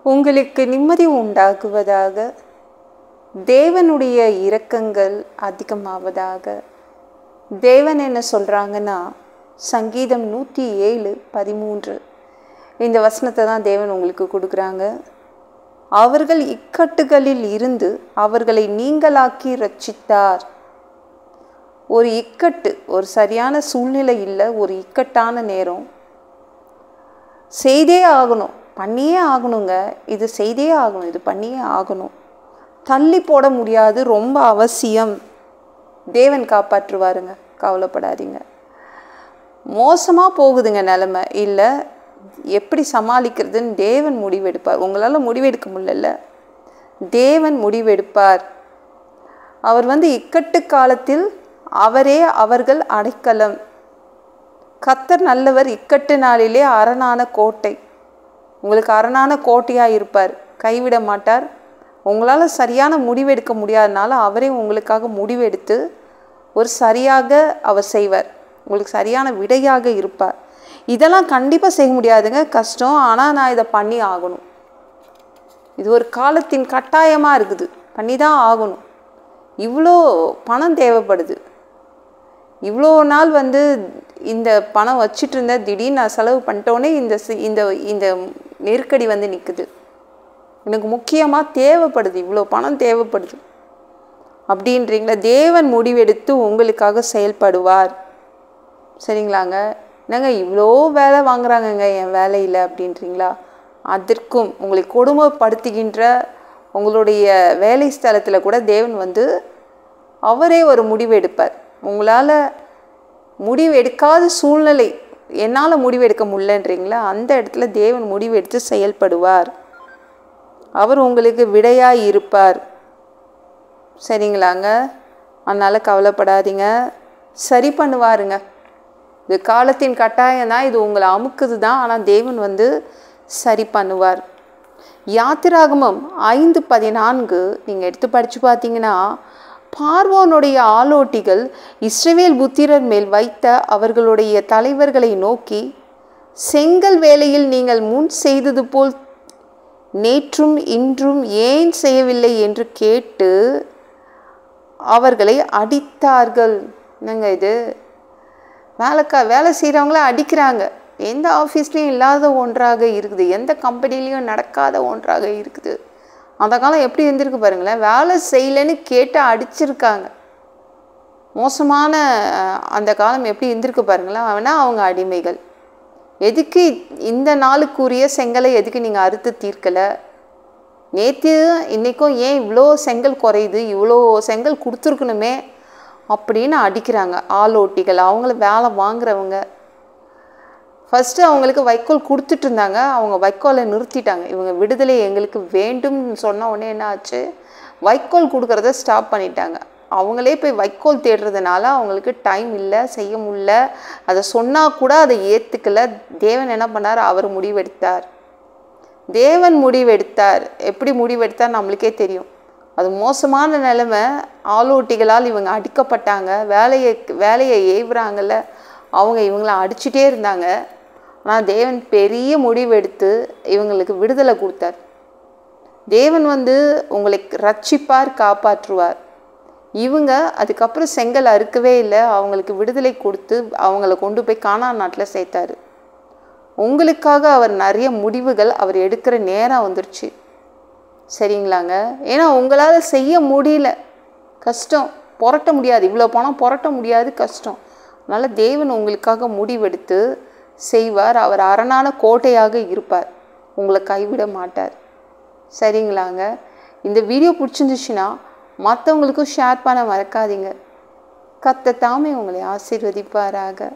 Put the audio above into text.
உங்களுக்கு நிம்மதி உண்டாகுவதாக. தேவனுடைய இரக்கங்கள் அதிகமாவதாக. தேவன் என்ன சொல்கிறாங்கன்னா, சங்கீதம் 107:13 இந்த வசனத்தை தான் தேவன் உங்களுக்கு கொடுக்குறாங்க. அவர்கள் இக்கட்டுகளில் இருந்து அவர்களை நீங்களாக்கி ரட்சித்தார். ஒரு இக்கட்டு, ஒரு சரியான சூழ்நிலை இல்லை, ஒரு இக்கட்டான நேரம், செய்தே ஆகணும், பண்ணியே ஆகணுங்க, இது செய்தே ஆகணும், இது பண்ணியே ஆகணும், தள்ளி போட முடியாது, ரொம்ப அவசியம். தேவன் காப்பாற்றுவாருங்க, கவலைப்படாதீங்க. மோசமாக போகுதுங்க நிலைமை, இல்லை எப்படி சமாளிக்கிறதுன்னு தேவன் முடிவெடுப்பார். உங்களால் முடிவெடுக்க முடியல, தேவன் முடிவெடுப்பார். அவர் இக்கட்டு காலத்தில் அவரே அவர்கள் அடைக்கலம். கர்த்தர் நல்லவர், இக்கட்டு நாளிலே அரணான கோட்டை. உங்களுக்கு அரணான கோட்டையாக இருப்பார், கைவிட மாட்டார். உங்களால் சரியான முடிவெடுக்க முடியாதனால அவரே உங்களுக்காக முடிவெடுத்து ஒரு சரியாக அவர் செய்வார், உங்களுக்கு சரியான விடையாக இருப்பார். இதெல்லாம் கண்டிப்பாக செய்ய முடியாதுங்க, கஷ்டம். ஆனால் நான் இதை பண்ணி ஆகணும், இது ஒரு காலத்தின் கட்டாயமாக இருக்குது, பண்ணி தான் ஆகணும். இவ்வளோ பணம் தேவைப்படுது, இவ்வளோ நாள் இந்த பணம் வச்சிட்டு இருந்த, திடீர்னு நான் செலவு பண்ணிட்டோன்னே இந்த இந்த இந்த நெருக்கடி நிற்குது, எனக்கு முக்கியமாக தேவைப்படுது, இவ்வளோ பணம் தேவைப்படுது அப்படின்றீங்களா? தேவன் முடிவெடுத்து உங்களுக்காக செயல்படுவார். சரிங்களாங்க? என்னங்க இவ்வளோ வேலை வாங்குறாங்கங்க என் வேலையில் அப்படின்றீங்களா? அதற்கும் உங்களை கொடுமைப்படுத்துகின்ற உங்களுடைய வேலை ஸ்தலத்தில் கூட தேவன் அவரே ஒரு முடிவு எடுப்பார். உங்களால் முடிவு எடுக்காத சூழ்நிலை, என்னால் முடிவெடுக்க முடியலன்றீங்களா, அந்த இடத்துல தேவன் முடிவெடுத்து செயல்படுவார். அவர் உங்களுக்கு விடையாக இருப்பார். சரிங்களாங்க? அதனால் கவலைப்படாதீங்க, சரி பண்ணுவாருங்க. இது காலத்தின் கட்டாயம் தான், இது உங்களை அமுக்குது தான், ஆனால் தேவன் சரி பண்ணுவார். யாத்திராகமம் 5:14 நீங்கள் எடுத்து படித்து பார்த்தீங்கன்னா, பார்வோனுடைய ஆளோட்டிகள் இஸ்ரவேல் புத்திரர் மேல் வைத்த அவர்களுடைய தலைவர்களை நோக்கி, செங்கல் வேலையில் நீங்கள் முன் செய்தது போல் நேற்றும் இன்றும் ஏன் செய்யவில்லை என்று கேட்டு அவர்களை அடித்தார்கள். என்னங்க இது? வேலை செய்கிறவங்கள அடிக்கிறாங்க. எந்த ஆஃபீஸ்லேயும் இல்லாத ஒன்றாக இருக்குது, எந்த கம்பெனிலையும் நடக்காத ஒன்றாக இருக்குது. அந்த காலம் எப்படி இருந்திருக்கு பாருங்களேன், வேலை செய்யலைன்னு கேட்டு அடிச்சிருக்காங்க. மோசமான அந்த காலம் எப்படி இருந்திருக்கு பாருங்களேன். ஆனால் அவங்க அடிமைகள். எதுக்கு இந்த நாளுக்குரிய செங்கலை எதுக்கு நீங்கள் அறுத்து தீர்க்கலை? நேற்று இன்றைக்கும் ஏன் இவ்வளோ செங்கல் குறையுது, இவ்வளோ செங்கல் கொடுத்துருக்கணுமே அப்படின்னு அடிக்கிறாங்க ஆளோட்டிகள். அவங்கள வேலை வாங்குறவங்க. ஃபஸ்ட்டு அவங்களுக்கு வைக்கோல் கொடுத்துட்டு இருந்தாங்க, அவங்க வைக்கோலை நிறுத்திட்டாங்க. இவங்க விடுதலை எங்களுக்கு வேண்டும்னு சொன்ன உடனே என்ன ஆச்சு, வைக்கோல் கொடுக்குறத ஸ்டாப் பண்ணிட்டாங்க. அவங்களே போய் வைக்கோல் தேடுறதுனால அவங்களுக்கு டைம் இல்லை, செய்ய முடியல. அதை சொன்னால் கூட அதை ஏற்றுக்கலை. தேவன் என்ன பண்ணார், அவர் முடிவெடுத்தார். தேவன் முடிவெடுத்தார். எப்படி முடிவெடுத்தார் நம்மளுக்கே தெரியும். அது மோசமான நிலைமை. ஆளோட்டிகளால் இவங்க அடிக்கப்பட்டாங்க. வேலையை ஏவுறாங்கல்ல, அவங்க இவங்கள அடிச்சுட்டே இருந்தாங்க. ஆனால் தேவன் பெரிய முடிவெடுத்து இவங்களுக்கு விடுதலை கொடுத்தார். தேவன் உங்களை ரட்சிப்பார், காப்பாற்றுவார். இவங்க அதுக்கப்புறம் செங்கல் அறுக்கவே இல்லை, அவங்களுக்கு விடுதலை கொடுத்து அவங்கள கொண்டு போய் கானான் நாட்டில் சேர்த்தாரு. உங்களுக்காக அவர் நிறைய முடிவுகள் அவர் எடுக்கிற நேரம் வந்துருச்சு. சரிங்களாங்க? ஏன்னா உங்களால் செய்ய முடியல, கஷ்டம், புரட்ட முடியாது, இவ்வளோ பணம் புரட்ட முடியாது, கஷ்டம். அதனால் தேவன் உங்களுக்காக முடிவெடுத்து செய்வார். அவர் அரணான கோட்டையாக இருப்பார், உங்களை கைவிட மாட்டார். சரிங்களாங்க? இந்த வீடியோ பிடிச்சிருந்துச்சுன்னா மற்றவங்களுக்கும் ஷேர் பண்ண மறக்காதீங்க. கர்த்தர் தாமே உங்களை ஆசீர்வதிப்பாராக.